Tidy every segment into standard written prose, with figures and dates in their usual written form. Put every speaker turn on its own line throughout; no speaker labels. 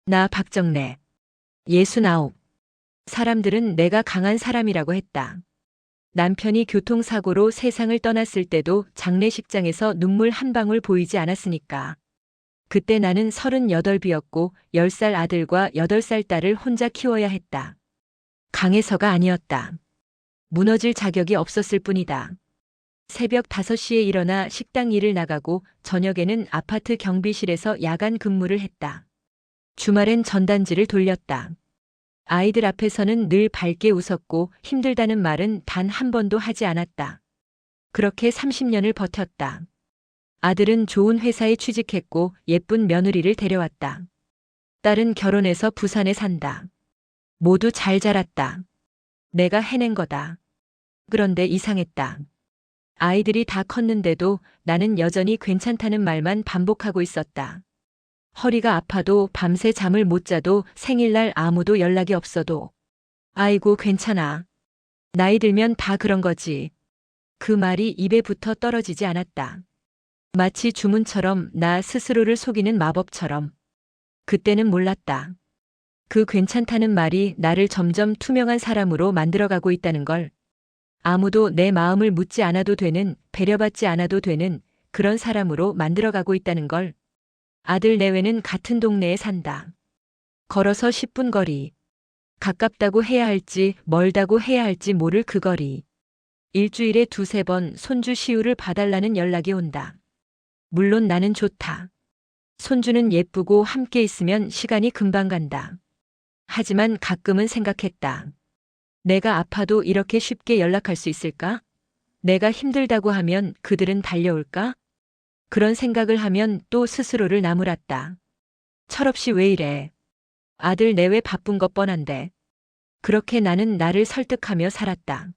나 박정래. 69. 사람들은 내가 강한 사람이라고 했다. 남편이 교통사고로 세상을 떠났을 때도 장례식장에서 눈물 한 방울 보이지 않았으니까. 그때 나는 38이었고 10살 아들과 8살 딸을 혼자 키워야 했다. 강해서가 아니었다. 무너질 자격이 없었을 뿐이다. 새벽 5시에 일어나 식당 일을 나가고 저녁에는 아파트 경비실에서 야간 근무를 했다. 주말엔 전단지를 돌렸다. 아이들 앞에서는 늘 밝게 웃었고 힘들다는 말은 단 한 번도 하지 않았다. 그렇게 30년을 버텼다. 아들은 좋은 회사에 취직했고 예쁜 며느리를 데려왔다. 딸은 결혼해서 부산에 산다. 모두 잘 자랐다. 내가 해낸 거다. 그런데 이상했다. 아이들이 다 컸는데도 나는 여전히 괜찮다는 말만 반복하고 있었다. 허리가 아파도 밤새 잠을 못 자도 생일날 아무도 연락이 없어도 아이고 괜찮아. 나이 들면 다 그런 거지. 그 말이 입에 붙어 떨어지지 않았다. 마치 주문처럼 나 스스로를 속이는 마법처럼. 그때는 몰랐다. 그 괜찮다는 말이 나를 점점 투명한 사람으로 만들어가고 있다는 걸. 아무도 내 마음을 묻지 않아도 되는, 배려받지 않아도 되는 그런 사람으로 만들어가고 있다는 걸. 아들 내외는 같은 동네에 산다. 걸어서 10분 거리. 가깝다고 해야 할지 멀다고 해야 할지 모를 그 거리. 일주일에 2~3번 손주 시우를 봐달라는 연락이 온다. 물론 나는 좋다. 손주는 예쁘고 함께 있으면 시간이 금방 간다. 하지만 가끔은 생각했다. 내가 아파도 이렇게 쉽게 연락할 수 있을까? 내가 힘들다고 하면 그들은 달려올까? 그런 생각을 하면 또 스스로를 나무랐다. 철없이 왜 이래? 아들 내외 바쁜 것 뻔한데. 그렇게 나는 나를 설득하며 살았다.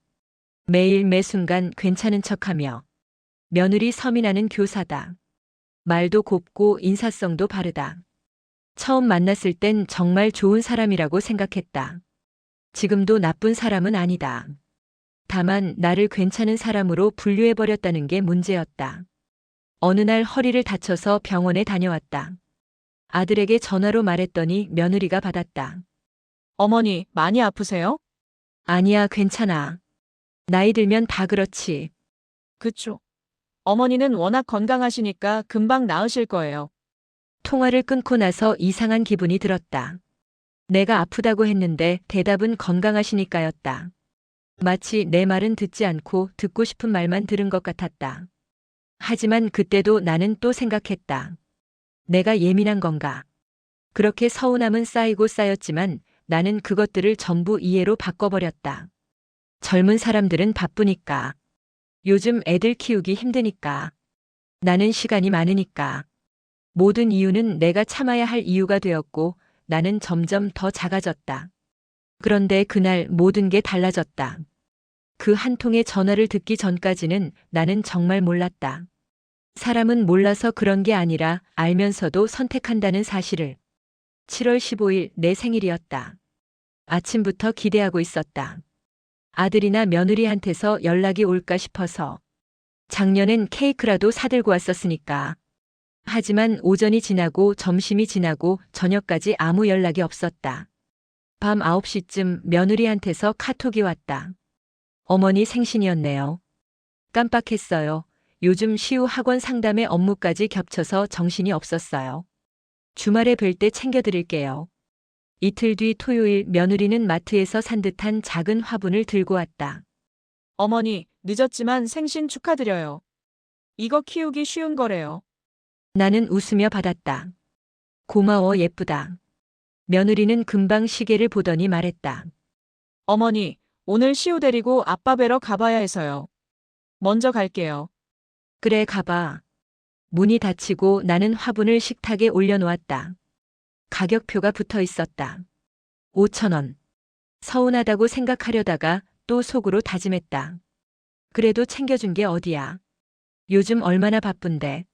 매일 매 순간 괜찮은 척하며. 며느리 서민아는 교사다. 말도 곱고 인사성도 바르다. 처음 만났을 땐 정말 좋은 사람이라고 생각했다. 지금도 나쁜 사람은 아니다. 다만 나를 괜찮은 사람으로 분류해버렸다는 게 문제였다. 어느 날 허리를 다쳐서 병원에 다녀왔다. 아들에게 전화로 말했더니 며느리가 받았다.
어머니, 많이 아프세요?
아니야, 괜찮아. 나이 들면 다 그렇지.
그쵸. 어머니는 워낙 건강하시니까 금방 나으실 거예요.
통화를 끊고 나서 이상한 기분이 들었다. 내가 아프다고 했는데 대답은 건강하시니까였다. 마치 내 말은 듣지 않고 듣고 싶은 말만 들은 것 같았다. 하지만 그때도 나는 또 생각했다. 내가 예민한 건가? 그렇게 서운함은 쌓이고 쌓였지만 나는 그것들을 전부 이해로 바꿔버렸다. 젊은 사람들은 바쁘니까. 요즘 애들 키우기 힘드니까. 나는 시간이 많으니까. 모든 이유는 내가 참아야 할 이유가 되었고 나는 점점 더 작아졌다. 그런데 그날 모든 게 달라졌다. 그 한 통의 전화를 듣기 전까지는 나는 정말 몰랐다. 사람은 몰라서 그런 게 아니라 알면서도 선택한다는 사실을. 7월 15일 내 생일이었다. 아침부터 기대하고 있었다. 아들이나 며느리한테서 연락이 올까 싶어서. 작년엔 케이크라도 사들고 왔었으니까. 하지만 오전이 지나고 점심이 지나고 저녁까지 아무 연락이 없었다. 밤 9시쯤 며느리한테서 카톡이 왔다. 어머니 생신이었네요. 깜빡했어요. 요즘 시우 학원 상담의 업무까지 겹쳐서 정신이 없었어요. 주말에 뵐 때 챙겨드릴게요. 이틀 뒤 토요일 며느리는 마트에서 산 듯한 작은 화분을 들고 왔다.
어머니, 늦었지만 생신 축하드려요. 이거 키우기 쉬운 거래요.
나는 웃으며 받았다. 고마워 예쁘다. 며느리는 금방 시계를 보더니 말했다.
어머니, 오늘 시우 데리고 아빠 뵈러 가봐야 해서요. 먼저 갈게요.
그래 가봐. 문이 닫히고 나는 화분을 식탁에 올려놓았다. 가격표가 붙어 있었다. 5,000원. 서운하다고 생각하려다가 또 속으로 다짐했다. 그래도 챙겨준 게 어디야. 요즘 얼마나 바쁜데.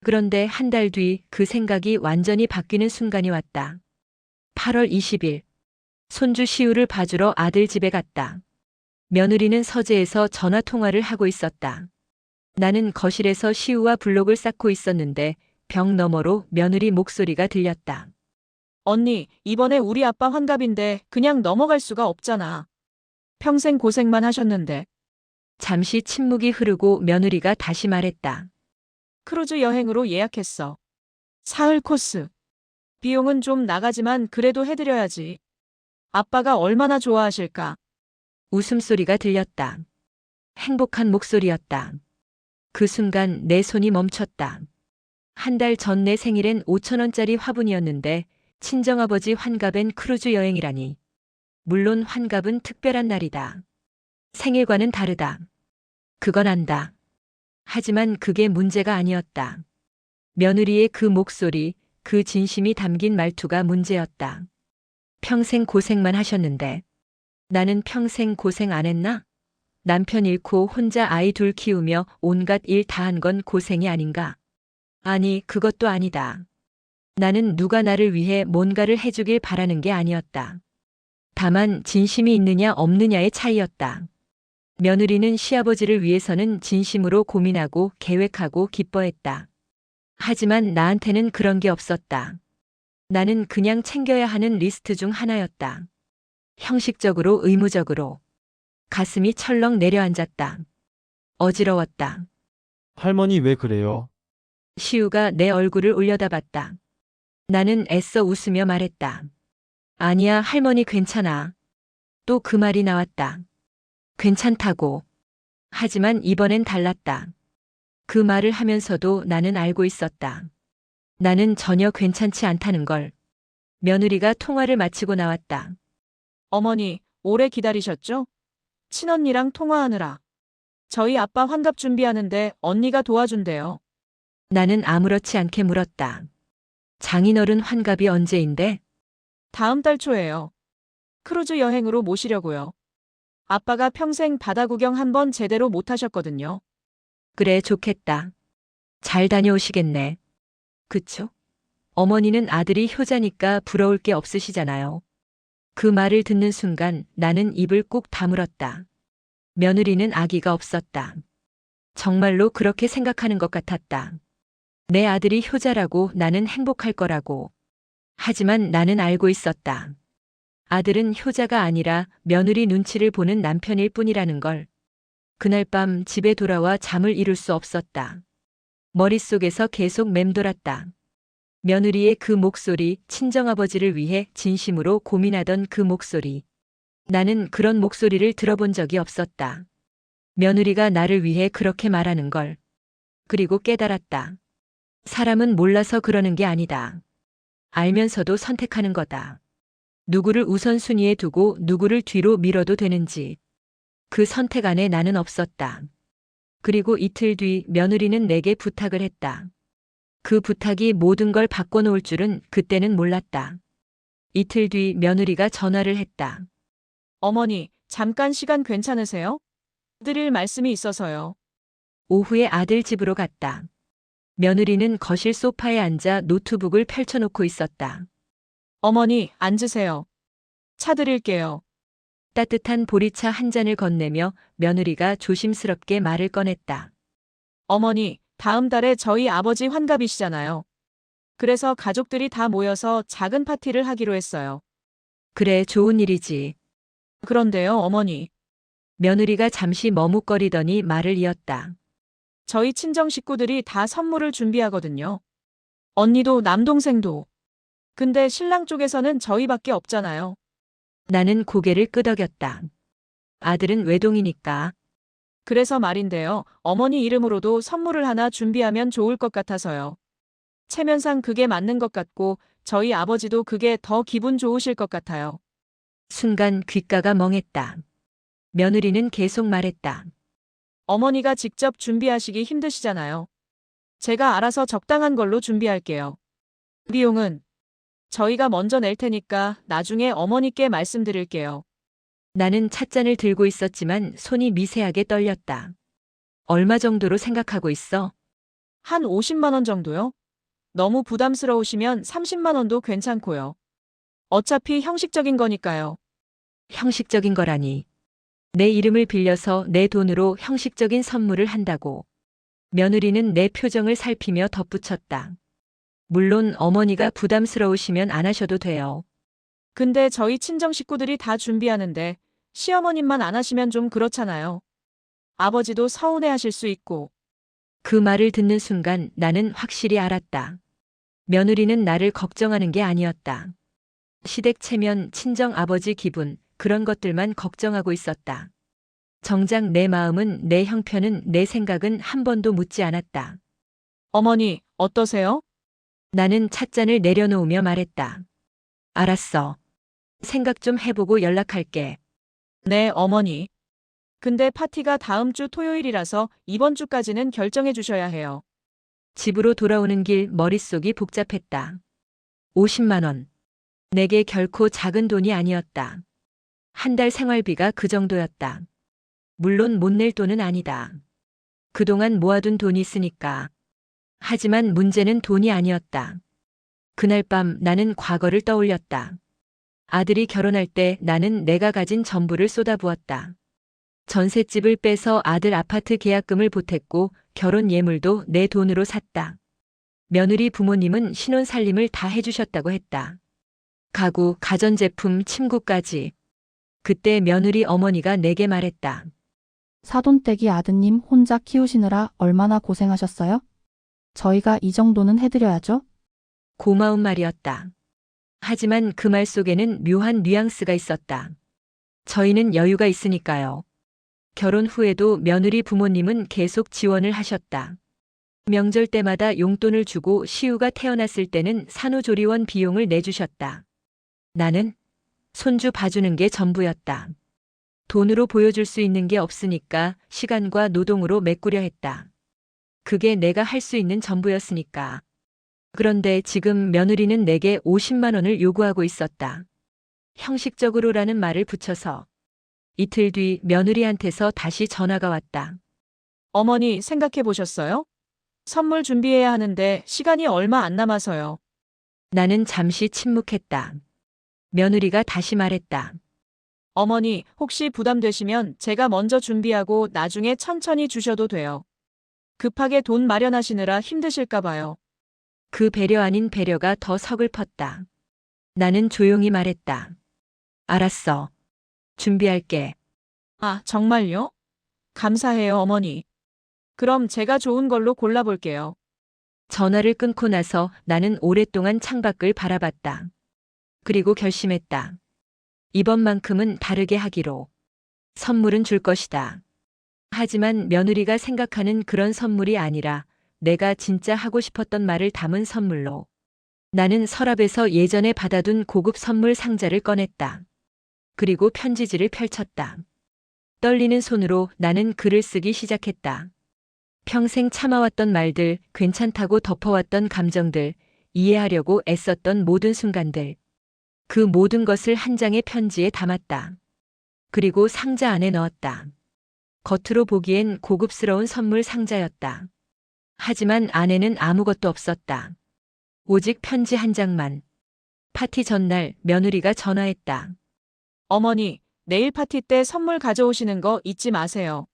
그런데 한 달 뒤 그 생각이 완전히 바뀌는 순간이 왔다. 8월 20일. 손주 시우를 봐주러 아들 집에 갔다. 며느리는 서재에서 전화 통화를 하고 있었다. 나는 거실에서 시우와 블록을 쌓고 있었는데 벽 너머로 며느리 목소리가 들렸다.
언니, 이번에 우리 아빠 환갑인데 그냥 넘어갈 수가 없잖아. 평생 고생만 하셨는데.
잠시 침묵이 흐르고 며느리가 다시 말했다.
크루즈 여행으로 예약했어. 사흘 코스. 비용은 좀 나가지만 그래도 해드려야지. 아빠가 얼마나 좋아하실까?
웃음소리가 들렸다. 행복한 목소리였다. 그 순간 내 손이 멈췄다. 한 달 전 내 생일엔 5,000원짜리 화분이었는데 친정아버지 환갑엔 크루즈 여행이라니. 물론 환갑은 특별한 날이다. 생일과는 다르다. 그건 안다. 하지만 그게 문제가 아니었다. 며느리의 그 목소리, 그 진심이 담긴 말투가 문제였다. 평생 고생만 하셨는데 나는 평생 고생 안 했나? 남편 잃고 혼자 아이 둘 키우며 온갖 일 다 한 건 고생이 아닌가? 아니, 그것도 아니다. 나는 누가 나를 위해 뭔가를 해주길 바라는 게 아니었다. 다만 진심이 있느냐 없느냐의 차이였다. 며느리는 시아버지를 위해서는 진심으로 고민하고 계획하고 기뻐했다. 하지만 나한테는 그런 게 없었다. 나는 그냥 챙겨야 하는 리스트 중 하나였다. 형식적으로 의무적으로. 가슴이 철렁 내려앉았다. 어지러웠다.
할머니 왜 그래요?
시우가 내 얼굴을 올려다봤다. 나는 애써 웃으며 말했다. 아니야, 할머니 괜찮아. 또 그 말이 나왔다. 괜찮다고. 하지만 이번엔 달랐다. 그 말을 하면서도 나는 알고 있었다. 나는 전혀 괜찮지 않다는 걸. 며느리가 통화를 마치고 나왔다.
어머니, 오래 기다리셨죠? 친언니랑 통화하느라. 저희 아빠 환갑 준비하는데 언니가 도와준대요.
나는 아무렇지 않게 물었다. 장인어른 환갑이 언제인데?
다음 달 초에요. 크루즈 여행으로 모시려고요. 아빠가 평생 바다 구경 한번 제대로 못 하셨거든요.
그래, 좋겠다. 잘 다녀오시겠네. 그쵸? 어머니는 아들이 효자니까 부러울 게 없으시잖아요. 그 말을 듣는 순간 나는 입을 꾹 다물었다. 며느리는 아기가 없었다. 정말로 그렇게 생각하는 것 같았다. 내 아들이 효자라고 나는 행복할 거라고. 하지만 나는 알고 있었다. 아들은 효자가 아니라 며느리 눈치를 보는 남편일 뿐이라는 걸. 그날 밤 집에 돌아와 잠을 이룰 수 없었다. 머릿속에서 계속 맴돌았다. 며느리의 그 목소리, 친정아버지를 위해 진심으로 고민하던 그 목소리. 나는 그런 목소리를 들어본 적이 없었다. 며느리가 나를 위해 그렇게 말하는 걸. 그리고 깨달았다. 사람은 몰라서 그러는 게 아니다. 알면서도 선택하는 거다. 누구를 우선순위에 두고 누구를 뒤로 밀어도 되는지. 그 선택 안에 나는 없었다. 그리고 이틀 뒤 며느리는 내게 부탁을 했다. 그 부탁이 모든 걸 바꿔놓을 줄은 그때는 몰랐다. 이틀 뒤 며느리가 전화를 했다.
어머니, 잠깐 시간 괜찮으세요? 드릴 말씀이 있어서요.
오후에 아들 집으로 갔다. 며느리는 거실 소파에 앉아 노트북을 펼쳐놓고 있었다.
어머니, 앉으세요. 차 드릴게요.
따뜻한 보리차 한 잔을 건네며 며느리가 조심스럽게 말을 꺼냈다.
어머니, 다음 달에 저희 아버지 환갑이시잖아요. 그래서 가족들이 다 모여서 작은 파티를 하기로 했어요.
그래, 좋은 일이지.
그런데요, 어머니.
며느리가 잠시 머뭇거리더니 말을 이었다.
저희 친정 식구들이 다 선물을 준비하거든요. 언니도 남동생도. 근데 신랑 쪽에서는 저희밖에 없잖아요.
나는 고개를 끄덕였다. 아들은 외동이니까.
그래서 말인데요, 어머니 이름으로도 선물을 하나 준비하면 좋을 것 같아서요. 체면상 그게 맞는 것 같고 저희 아버지도 그게 더 기분 좋으실 것 같아요.
순간 귓가가 멍했다. 며느리는 계속 말했다.
어머니가 직접 준비하시기 힘드시잖아요. 제가 알아서 적당한 걸로 준비할게요. 비용은 저희가 먼저 낼 테니까 나중에 어머니께 말씀드릴게요.
나는 찻잔을 들고 있었지만 손이 미세하게 떨렸다. 얼마 정도로 생각하고 있어?
한 50만 원 정도요? 너무 부담스러우시면 30만 원도 괜찮고요. 어차피 형식적인 거니까요.
형식적인 거라니. 내 이름을 빌려서 내 돈으로 형식적인 선물을 한다고. 며느리는 내 표정을 살피며 덧붙였다. 물론 어머니가 부담스러우시면 안 하셔도 돼요.
근데 저희 친정 식구들이 다 준비하는데 시어머님만 안 하시면 좀 그렇잖아요. 아버지도 서운해 하실 수 있고.
그 말을 듣는 순간 나는 확실히 알았다. 며느리는 나를 걱정하는 게 아니었다. 시댁 체면, 친정 아버지 기분, 그런 것들만 걱정하고 있었다. 정작 내 마음은, 내 형편은, 내 생각은 한 번도 묻지 않았다.
어머니, 어떠세요?
나는 찻잔을 내려놓으며 말했다. 알았어. 생각 좀 해보고 연락할게.
네, 어머니. 근데 파티가 다음 주 토요일이라서 이번 주까지는 결정해 주셔야 해요.
집으로 돌아오는 길 머릿속이 복잡했다. 50만 원. 내게 결코 작은 돈이 아니었다. 한 달 생활비가 그 정도였다. 물론 못 낼 돈은 아니다. 그동안 모아둔 돈이 있으니까. 하지만 문제는 돈이 아니었다. 그날 밤 나는 과거를 떠올렸다. 아들이 결혼할 때 나는 내가 가진 전부를 쏟아부었다. 전셋집을 빼서 아들 아파트 계약금을 보탰고 결혼 예물도 내 돈으로 샀다. 며느리 부모님은 신혼 살림을 다 해주셨다고 했다. 가구, 가전제품, 침구까지. 그때 며느리 어머니가 내게 말했다.
사돈댁이 아드님 혼자 키우시느라 얼마나 고생하셨어요? 저희가 이 정도는 해드려야죠.
고마운 말이었다. 하지만 그 말 속에는 묘한 뉘앙스가 있었다. 저희는 여유가 있으니까요. 결혼 후에도 며느리 부모님은 계속 지원을 하셨다. 명절 때마다 용돈을 주고 시우가 태어났을 때는 산후조리원 비용을 내주셨다. 나는 손주 봐주는 게 전부였다. 돈으로 보여줄 수 있는 게 없으니까 시간과 노동으로 메꾸려 했다. 그게 내가 할 수 있는 전부였으니까. 그런데 지금 며느리는 내게 50만 원을 요구하고 있었다. 형식적으로라는 말을 붙여서. 이틀 뒤 며느리한테서 다시 전화가 왔다.
어머니, 생각해 보셨어요? 선물 준비해야 하는데 시간이 얼마 안 남아서요.
나는 잠시 침묵했다. 며느리가 다시 말했다.
어머니, 혹시 부담되시면 제가 먼저 준비하고 나중에 천천히 주셔도 돼요. 급하게 돈 마련하시느라 힘드실까 봐요.
그 배려 아닌 배려가 더 서글펐다. 나는 조용히 말했다. 알았어. 준비할게.
아, 정말요? 감사해요, 어머니. 그럼 제가 좋은 걸로 골라볼게요.
전화를 끊고 나서 나는 오랫동안 창밖을 바라봤다. 그리고 결심했다. 이번만큼은 다르게 하기로. 선물은 줄 것이다. 하지만 며느리가 생각하는 그런 선물이 아니라 내가 진짜 하고 싶었던 말을 담은 선물로. 나는 서랍에서 예전에 받아둔 고급 선물 상자를 꺼냈다. 그리고 편지지를 펼쳤다. 떨리는 손으로 나는 글을 쓰기 시작했다. 평생 참아왔던 말들, 괜찮다고 덮어왔던 감정들, 이해하려고 애썼던 모든 순간들. 그 모든 것을 한 장의 편지에 담았다. 그리고 상자 안에 넣었다. 겉으로 보기엔 고급스러운 선물 상자였다. 하지만 안에는 아무것도 없었다. 오직 편지 한 장만. 파티 전날 며느리가 전화했다.
어머니, 내일 파티 때 선물 가져오시는 거 잊지 마세요.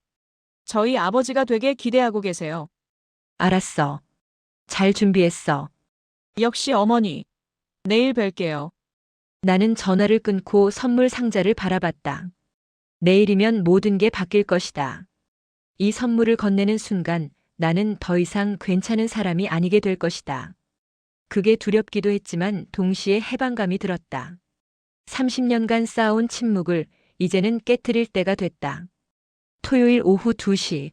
저희 아버지가 되게 기대하고 계세요.
알았어. 잘 준비했어.
역시 어머니. 내일 뵐게요.
나는 전화를 끊고 선물 상자를 바라봤다. 내일이면 모든 게 바뀔 것이다. 이 선물을 건네는 순간 나는 더 이상 괜찮은 사람이 아니게 될 것이다. 그게 두렵기도 했지만 동시에 해방감이 들었다. 30년간 쌓아온 침묵을 이제는 깨트릴 때가 됐다. 토요일 오후 2시.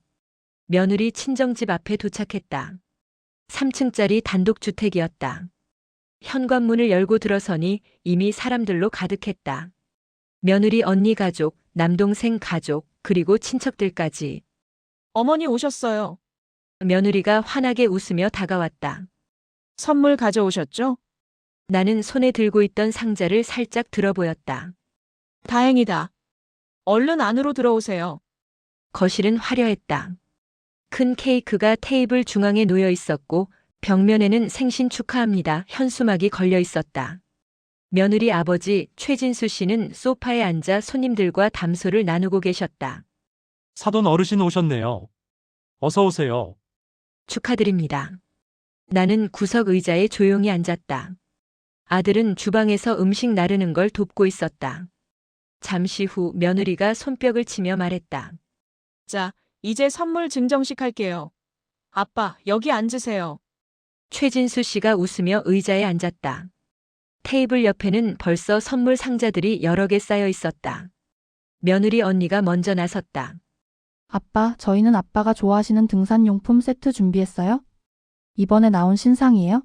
며느리 친정집 앞에 도착했다. 3층짜리 단독주택이었다. 현관문을 열고 들어서니 이미 사람들로 가득했다. 며느리 언니 가족, 남동생 가족, 그리고 친척들까지.
어머니 오셨어요.
며느리가 환하게 웃으며 다가왔다.
선물 가져오셨죠?
나는 손에 들고 있던 상자를 살짝 들어보였다.
다행이다. 얼른 안으로 들어오세요.
거실은 화려했다. 큰 케이크가 테이블 중앙에 놓여 있었고 벽면에는 생신 축하합니다 현수막이 걸려 있었다. 며느리 아버지 최진수 씨는 소파에 앉아 손님들과 담소를 나누고 계셨다.
사돈 어르신 오셨네요. 어서 오세요.
축하드립니다. 나는 구석 의자에 조용히 앉았다. 아들은 주방에서 음식 나르는 걸 돕고 있었다. 잠시 후 며느리가 손뼉을 치며 말했다.
자, 이제 선물 증정식 할게요. 아빠, 여기 앉으세요.
최진수 씨가 웃으며 의자에 앉았다. 테이블 옆에는 벌써 선물 상자들이 여러 개 쌓여 있었다. 며느리 언니가 먼저 나섰다.
아빠, 저희는 아빠가 좋아하시는 등산용품 세트 준비했어요. 이번에 나온 신상이에요.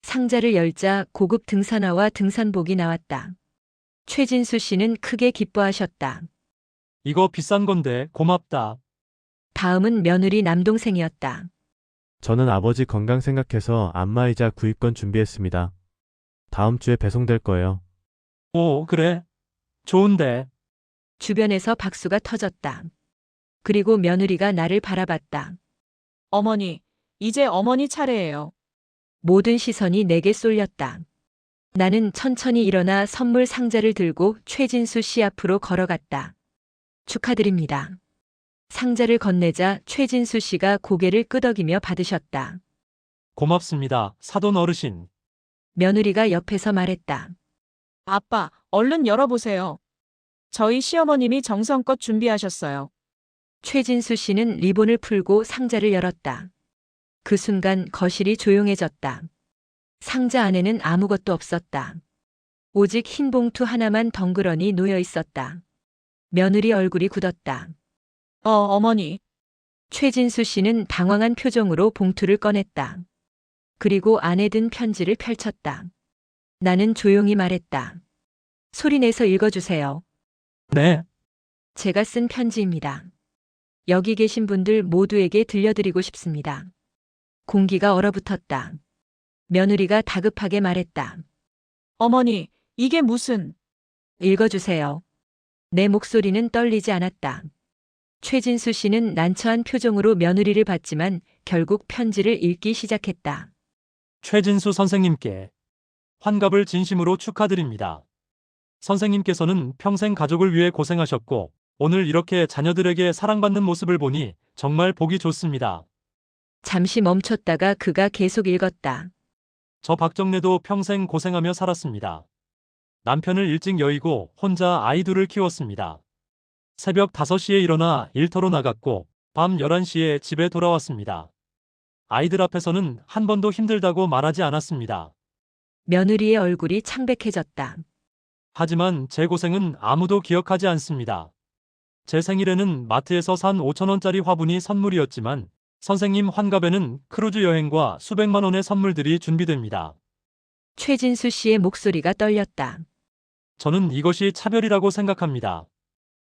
상자를 열자 고급 등산화와 등산복이 나왔다. 최진수 씨는 크게 기뻐하셨다.
이거 비싼 건데 고맙다.
다음은 며느리 남동생이었다.
저는 아버지 건강 생각해서 안마의자 구입권 준비했습니다. 다음 주에 배송될 거예요.
오, 그래? 좋은데.
주변에서 박수가 터졌다. 그리고 며느리가 나를 바라봤다.
어머니, 이제 어머니 차례예요.
모든 시선이 내게 쏠렸다. 나는 천천히 일어나 선물 상자를 들고 최진수 씨 앞으로 걸어갔다. 축하드립니다. 상자를 건네자 최진수 씨가 고개를 끄덕이며 받으셨다.
고맙습니다, 사돈 어르신.
며느리가 옆에서 말했다.
아빠, 얼른 열어보세요. 저희 시어머님이 정성껏 준비하셨어요.
최진수 씨는 리본을 풀고 상자를 열었다. 그 순간 거실이 조용해졌다. 상자 안에는 아무것도 없었다. 오직 흰 봉투 하나만 덩그러니 놓여 있었다. 며느리 얼굴이 굳었다.
어머니.
최진수 씨는 당황한 표정으로 봉투를 꺼냈다. 그리고 안에 든 편지를 펼쳤다. 나는 조용히 말했다. 소리내서 읽어주세요.
네.
제가 쓴 편지입니다. 여기 계신 분들 모두에게 들려드리고 싶습니다. 공기가 얼어붙었다. 며느리가 다급하게 말했다.
어머니, 이게 무슨...
읽어주세요. 내 목소리는 떨리지 않았다. 최진수 씨는 난처한 표정으로 며느리를 봤지만 결국 편지를 읽기 시작했다.
최진수 선생님께 환갑을 진심으로 축하드립니다. 선생님께서는 평생 가족을 위해 고생하셨고 오늘 이렇게 자녀들에게 사랑받는 모습을 보니 정말 보기 좋습니다.
잠시 멈췄다가 그가 계속 읽었다.
저 박정래도 평생 고생하며 살았습니다. 남편을 일찍 여의고 혼자 아이 둘을 키웠습니다. 새벽 5시에 일어나 일터로 나갔고 밤 11시에 집에 돌아왔습니다. 아이들 앞에서는 한 번도 힘들다고 말하지 않았습니다.
며느리의 얼굴이 창백해졌다.
하지만 제 고생은 아무도 기억하지 않습니다. 제 생일에는 마트에서 산 5,000원짜리 화분이 선물이었지만 선생님 환갑에는 크루즈 여행과 수백만 원의 선물들이 준비됩니다.
최진수 씨의 목소리가 떨렸다.
저는 이것이 차별이라고 생각합니다.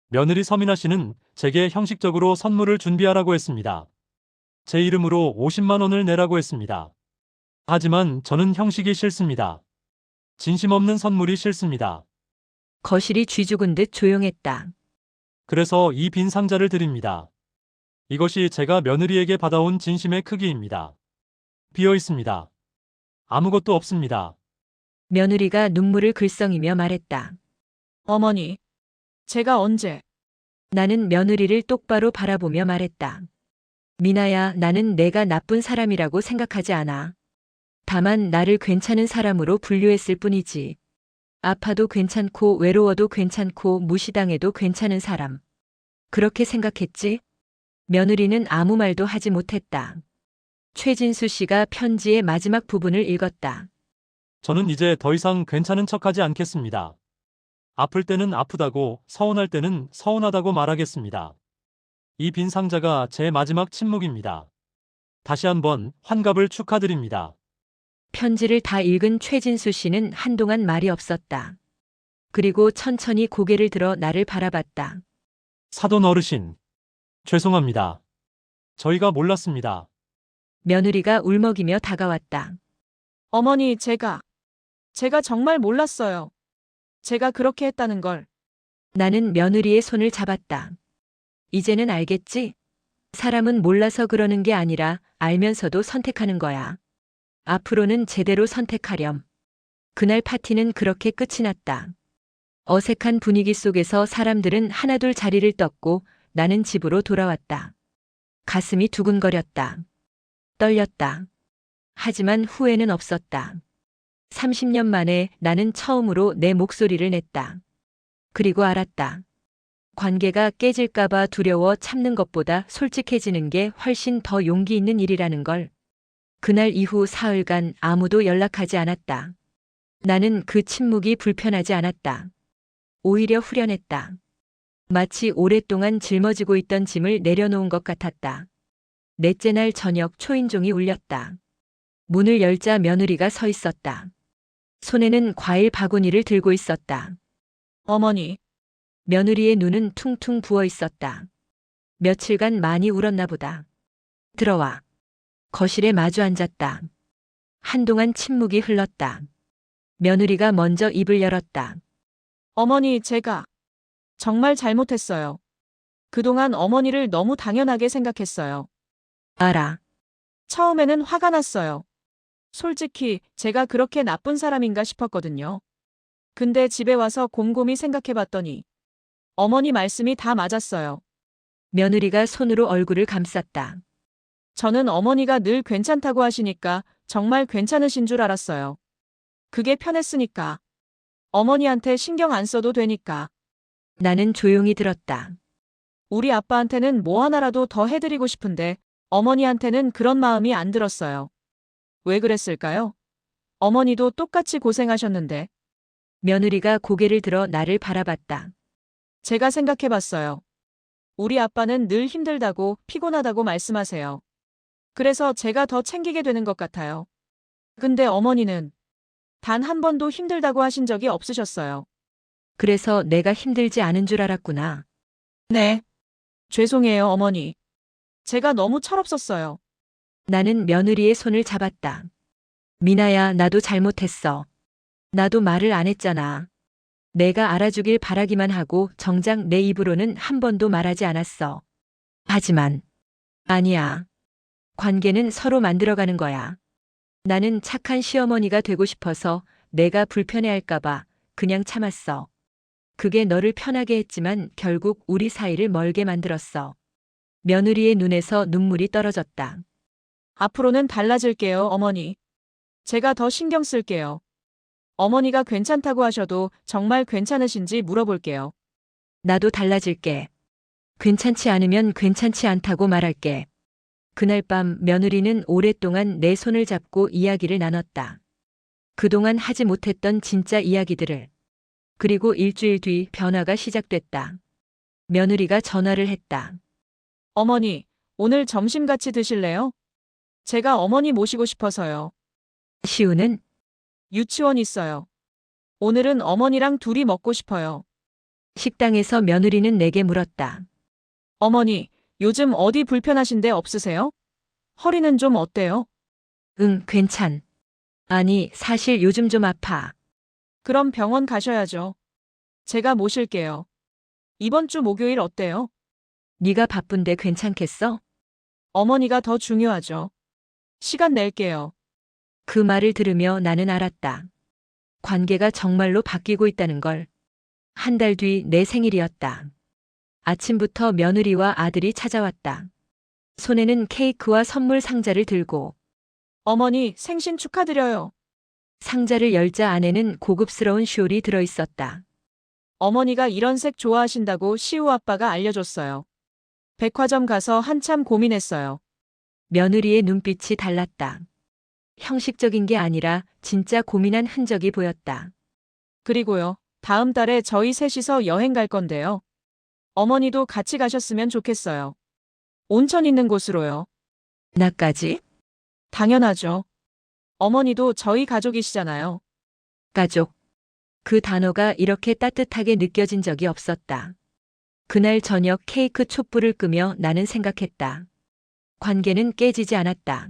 며느리 서민아 씨는 제게 형식적으로 선물을 준비하라고 했습니다. 제 이름으로 50만 원을 내라고 했습니다. 하지만 저는 형식이 싫습니다. 진심 없는 선물이 싫습니다.
거실이 쥐죽은 듯 조용했다.
그래서 이 빈 상자를 드립니다. 이것이 제가 며느리에게 받아온 진심의 크기입니다. 비어 있습니다. 아무것도 없습니다.
며느리가 눈물을 글썽이며 말했다.
어머니, 제가 언제...
나는 며느리를 똑바로 바라보며 말했다. 미나야, 나는 내가 나쁜 사람이라고 생각하지 않아. 다만 나를 괜찮은 사람으로 분류했을 뿐이지. 아파도 괜찮고 외로워도 괜찮고 무시당해도 괜찮은 사람. 그렇게 생각했지? 며느리는 아무 말도 하지 못했다. 최진수 씨가 편지의 마지막 부분을 읽었다.
저는 이제 더 이상 괜찮은 척하지 않겠습니다. 아플 때는 아프다고, 서운할 때는 서운하다고 말하겠습니다. 이 빈 상자가 제 마지막 침묵입니다. 다시 한번 환갑을 축하드립니다.
편지를 다 읽은 최진수 씨는 한동안 말이 없었다. 그리고 천천히 고개를 들어 나를 바라봤다.
사돈 어르신, 죄송합니다. 저희가 몰랐습니다.
며느리가 울먹이며 다가왔다.
어머니, 제가 정말 몰랐어요. 제가 그렇게 했다는 걸.
나는 며느리의 손을 잡았다. 이제는 알겠지? 사람은 몰라서 그러는 게 아니라 알면서도 선택하는 거야. 앞으로는 제대로 선택하렴. 그날 파티는 그렇게 끝이 났다. 어색한 분위기 속에서 사람들은 하나둘 자리를 떴고 나는 집으로 돌아왔다. 가슴이 두근거렸다. 떨렸다. 하지만 후회는 없었다. 30년 만에 나는 처음으로 내 목소리를 냈다. 그리고 알았다. 관계가 깨질까봐 두려워 참는 것보다 솔직해지는 게 훨씬 더 용기 있는 일이라는 걸. 그날 이후 사흘간 아무도 연락하지 않았다. 나는 그 침묵이 불편하지 않았다. 오히려 후련했다. 마치 오랫동안 짊어지고 있던 짐을 내려놓은 것 같았다. 넷째 날 저녁 초인종이 울렸다. 문을 열자 며느리가 서 있었다. 손에는 과일 바구니를 들고 있었다.
어머니,
며느리의 눈은 퉁퉁 부어 있었다. 며칠간 많이 울었나 보다. 들어와. 거실에 마주 앉았다. 한동안 침묵이 흘렀다. 며느리가 먼저 입을 열었다.
어머니, 제가 정말 잘못했어요. 그동안 어머니를 너무 당연하게 생각했어요.
알아.
처음에는 화가 났어요. 솔직히 제가 그렇게 나쁜 사람인가 싶었거든요. 근데 집에 와서 곰곰이 생각해봤더니 어머니 말씀이 다 맞았어요.
며느리가 손으로 얼굴을 감쌌다.
저는 어머니가 늘 괜찮다고 하시니까 정말 괜찮으신 줄 알았어요. 그게 편했으니까. 어머니한테 신경 안 써도 되니까.
나는 조용히 들었다.
우리 아빠한테는 뭐 하나라도 더 해드리고 싶은데 어머니한테는 그런 마음이 안 들었어요. 왜 그랬을까요? 어머니도 똑같이 고생하셨는데.
며느리가 고개를 들어 나를 바라봤다.
제가 생각해봤어요. 우리 아빠는 늘 힘들다고 피곤하다고 말씀하세요. 그래서 제가 더 챙기게 되는 것 같아요. 근데 어머니는 단 한 번도 힘들다고 하신 적이 없으셨어요.
그래서 내가 힘들지 않은 줄 알았구나.
네. 죄송해요, 어머니. 제가 너무 철없었어요.
나는 며느리의 손을 잡았다. 미나야, 나도 잘못했어. 나도 말을 안 했잖아. 내가 알아주길 바라기만 하고 정작 내 입으로는 한 번도 말하지 않았어. 하지만 아니야. 관계는 서로 만들어가는 거야. 나는 착한 시어머니가 되고 싶어서 내가 불편해할까봐 그냥 참았어. 그게 너를 편하게 했지만 결국 우리 사이를 멀게 만들었어. 며느리의 눈에서 눈물이 떨어졌다.
앞으로는 달라질게요, 어머니. 제가 더 신경 쓸게요. 어머니가 괜찮다고 하셔도 정말 괜찮으신지 물어볼게요.
나도 달라질게. 괜찮지 않으면 괜찮지 않다고 말할게. 그날 밤 며느리는 오랫동안 내 손을 잡고 이야기를 나눴다. 그동안 하지 못했던 진짜 이야기들을. 그리고 일주일 뒤 변화가 시작됐다. 며느리가 전화를 했다.
어머니, 오늘 점심 같이 드실래요? 제가 어머니 모시고 싶어서요.
시우는
유치원 있어요. 오늘은 어머니랑 둘이 먹고 싶어요.
식당에서 며느리는 내게 물었다.
어머니, 요즘 어디 불편하신 데 없으세요? 허리는 좀 어때요?
응, 괜찮. 아니, 사실 요즘 좀 아파.
그럼 병원 가셔야죠. 제가 모실게요. 이번 주 목요일 어때요?
네가 바쁜데 괜찮겠어?
어머니가 더 중요하죠. 시간 낼게요.
그 말을 들으며 나는 알았다. 관계가 정말로 바뀌고 있다는 걸. 한 달 뒤 내 생일이었다. 아침부터 며느리와 아들이 찾아왔다. 손에는 케이크와 선물 상자를 들고.
어머니, 생신 축하드려요.
상자를 열자 안에는 고급스러운 숄이 들어있었다.
어머니가 이런 색 좋아하신다고 시우 아빠가 알려줬어요. 백화점 가서 한참 고민했어요.
며느리의 눈빛이 달랐다. 형식적인 게 아니라 진짜 고민한 흔적이 보였다.
그리고요, 다음 달에 저희 셋이서 여행 갈 건데요. 어머니도 같이 가셨으면 좋겠어요. 온천 있는 곳으로요.
나까지?
당연하죠. 어머니도 저희 가족이시잖아요.
가족. 그 단어가 이렇게 따뜻하게 느껴진 적이 없었다. 그날 저녁 케이크 촛불을 끄며 나는 생각했다. 관계는 깨지지 않았다.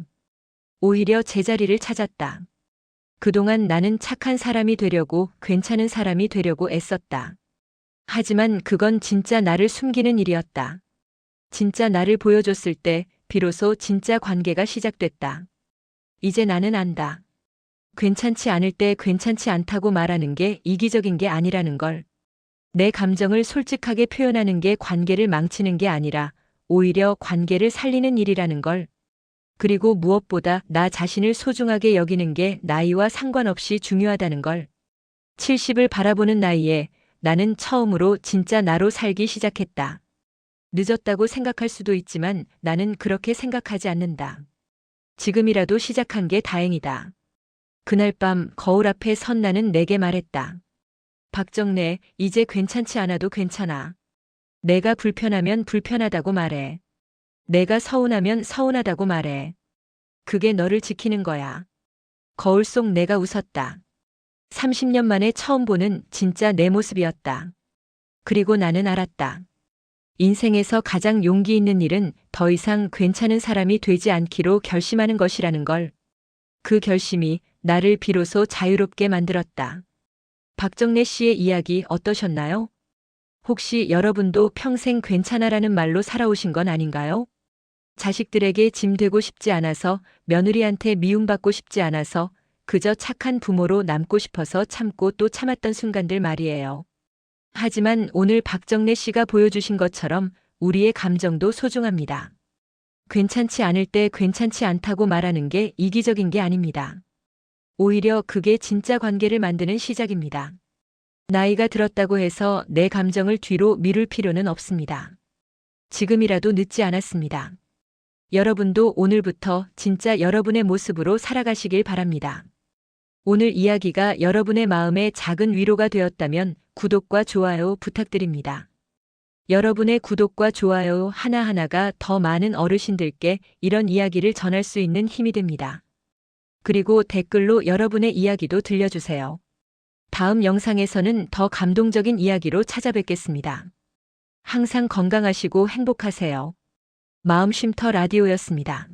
오히려 제자리를 찾았다. 그동안 나는 착한 사람이 되려고, 괜찮은 사람이 되려고 애썼다. 하지만 그건 진짜 나를 숨기는 일이었다. 진짜 나를 보여줬을 때 비로소 진짜 관계가 시작됐다. 이제 나는 안다. 괜찮지 않을 때 괜찮지 않다고 말하는 게 이기적인 게 아니라는 걸. 내 감정을 솔직하게 표현하는 게 관계를 망치는 게 아니라 오히려 관계를 살리는 일이라는 걸. 그리고 무엇보다 나 자신을 소중하게 여기는 게 나이와 상관없이 중요하다는 걸. 70을 바라보는 나이에 나는 처음으로 진짜 나로 살기 시작했다. 늦었다고 생각할 수도 있지만 나는 그렇게 생각하지 않는다. 지금이라도 시작한 게 다행이다. 그날 밤 거울 앞에 선 나는 내게 말했다. 박정래, 이제 괜찮지 않아도 괜찮아. 내가 불편하면 불편하다고 말해. 내가 서운하면 서운하다고 말해. 그게 너를 지키는 거야. 거울 속 내가 웃었다. 30년 만에 처음 보는 진짜 내 모습이었다. 그리고 나는 알았다. 인생에서 가장 용기 있는 일은 더 이상 괜찮은 사람이 되지 않기로 결심하는 것이라는 걸. 그 결심이 나를 비로소 자유롭게 만들었다. 박정래 씨의 이야기 어떠셨나요? 혹시 여러분도 평생 괜찮아라는 말로 살아오신 건 아닌가요? 자식들에게 짐 되고 싶지 않아서, 며느리한테 미움받고 싶지 않아서, 그저 착한 부모로 남고 싶어서 참고 또 참았던 순간들 말이에요. 하지만 오늘 박정래 씨가 보여주신 것처럼 우리의 감정도 소중합니다. 괜찮지 않을 때 괜찮지 않다고 말하는 게 이기적인 게 아닙니다. 오히려 그게 진짜 관계를 만드는 시작입니다. 나이가 들었다고 해서 내 감정을 뒤로 미룰 필요는 없습니다. 지금이라도 늦지 않았습니다. 여러분도 오늘부터 진짜 여러분의 모습으로 살아가시길 바랍니다. 오늘 이야기가 여러분의 마음에 작은 위로가 되었다면 구독과 좋아요 부탁드립니다. 여러분의 구독과 좋아요 하나하나가 더 많은 어르신들께 이런 이야기를 전할 수 있는 힘이 됩니다. 그리고 댓글로 여러분의 이야기도 들려주세요. 다음 영상에서는 더 감동적인 이야기로 찾아뵙겠습니다. 항상 건강하시고 행복하세요. 마음쉼터 라디오였습니다.